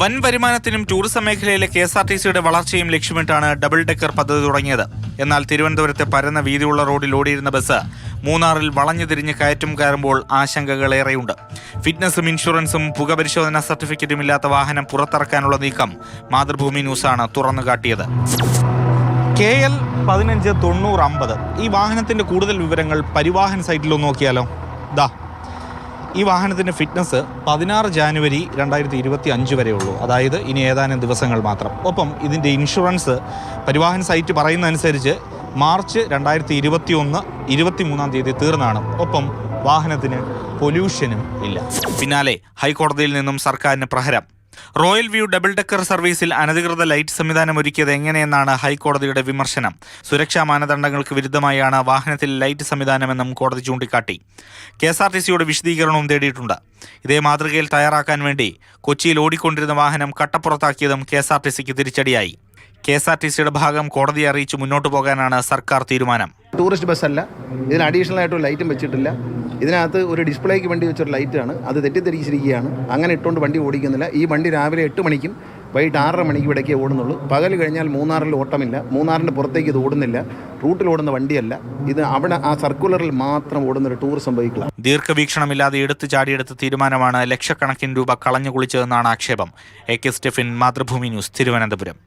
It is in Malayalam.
വൻ വരുമാനത്തിനും ടൂറിസം മേഖലയിലെ KSRTCയുടെ വളർച്ചയും ലക്ഷ്യമിട്ടാണ് ഡബിൾ ഡെക്കർ പദ്ധതി തുടങ്ങിയത്. എന്നാൽ തിരുവനന്തപുരത്തെ പരന്ന വീതിയുള്ള റോഡിൽ ഓടിയിരുന്ന ബസ് മൂന്നാറിൽ വളഞ്ഞു തിരിഞ്ഞ് കയറ്റം കയറുമ്പോൾ ആശങ്കകളേറെയുണ്ട്. ഫിറ്റ്നസും ഇൻഷുറൻസും പുകപരിശോധനാ സർട്ടിഫിക്കറ്റും ഇല്ലാത്ത വാഹനം പുറത്തിറക്കാനുള്ള നീക്കം മാതൃഭൂമി ന്യൂസാണ് തുറന്നുകാട്ടിയത്. KL 159050 ഈ വാഹനത്തിന്റെ കൂടുതൽ വിവരങ്ങൾ പരിവാഹൻ സൈറ്റിലൊന്ന് നോക്കിയാലോ. ഈ വാഹനത്തിൻ്റെ ഫിറ്റ്നസ് 16 ജാനുവരി 2025 വരെ ഉള്ളൂ. അതായത് ഇനി ഏതാനും ദിവസങ്ങൾ മാത്രം. ഒപ്പം ഇതിൻ്റെ ഇൻഷുറൻസ് പരിവാഹൻ സൈറ്റ് പറയുന്ന അനുസരിച്ച് മാർച്ച് 2021 23-ാം തീയതി തീർന്നാണ്. ഒപ്പം വാഹനത്തിന് പൊല്യൂഷനും ഇല്ല. പിന്നാലെ ഹൈക്കോടതിയിൽ നിന്നും സർക്കാരിന് പ്രഹരം. റോയൽ വ്യൂ ഡബിൾ ഡെക്കർ സർവീസിൽ അനധികൃത ലൈറ്റ് സംവിധാനം ഒരുക്കിയത് എങ്ങനെയെന്നാണ് ഹൈക്കോടതിയുടെ വിമർശനം. സുരക്ഷാ മാനദണ്ഡങ്ങൾക്ക് വിരുദ്ധമായാണ് വാഹനത്തിൽ ലൈറ്റ് സംവിധാനമെന്നും കോടതി ചൂണ്ടിക്കാട്ടി. KSRTCയുടെ വിശദീകരണവും തേടിയിട്ടുണ്ട്. ഇതേ മാതൃകയിൽ തയ്യാറാക്കാൻ വേണ്ടി കൊച്ചിയിൽ ഓടിക്കൊണ്ടിരുന്ന വാഹനം കട്ടപ്പുറത്താക്കിയതും KSRTCക്ക് തിരിച്ചടിയായി. KSRTCയുടെ ഭാഗം കോടതിയെ അറിയിച്ച് മുന്നോട്ട് പോകാനാണ് സർക്കാർ തീരുമാനം. ടൂറിസ്റ്റ് ബസ്സല്ല, ഇതിന് അഡീഷണൽ ആയിട്ടൊരു ലൈറ്റും വെച്ചിട്ടില്ല. ഇതിനകത്ത് ഒരു ഡിസ്പ്ലേക്ക് വേണ്ടി വെച്ചൊരു ലൈറ്റാണ്, അത് തെറ്റിദ്ധരിച്ചിരിക്കുകയാണ്. അങ്ങനെ ഇട്ടുകൊണ്ട് വണ്ടി ഓടിക്കുന്നില്ല. ഈ വണ്ടി രാവിലെ 8 മണിക്കും വൈകിട്ട് 6:30 മണിക്കും ഇടയ്ക്കേ ഓടുന്നുള്ളൂ. പകൽ കഴിഞ്ഞാൽ മൂന്നാറിൽ ഓട്ടമില്ല. മൂന്നാറിൻ്റെ പുറത്തേക്ക് ഇത് ഓടുന്നില്ല. റൂട്ടിൽ ഓടുന്ന വണ്ടിയല്ല ഇത്. അവിടെ ആ സർക്കുലറിൽ മാത്രം ഓടുന്നൊരു ടൂറിസം വെഹിക്കിളാണ്. ദീർഘവീക്ഷണമില്ലാതെ എടുത്തു ചാടിയെടുത്ത തീരുമാനമാണ് ലക്ഷക്കണക്കിന് രൂപ കളഞ്ഞു കുളിച്ചതെന്നാണ് ആക്ഷേപം. AK Stephin, Mathrubhumi news, Thiruvananthapuram.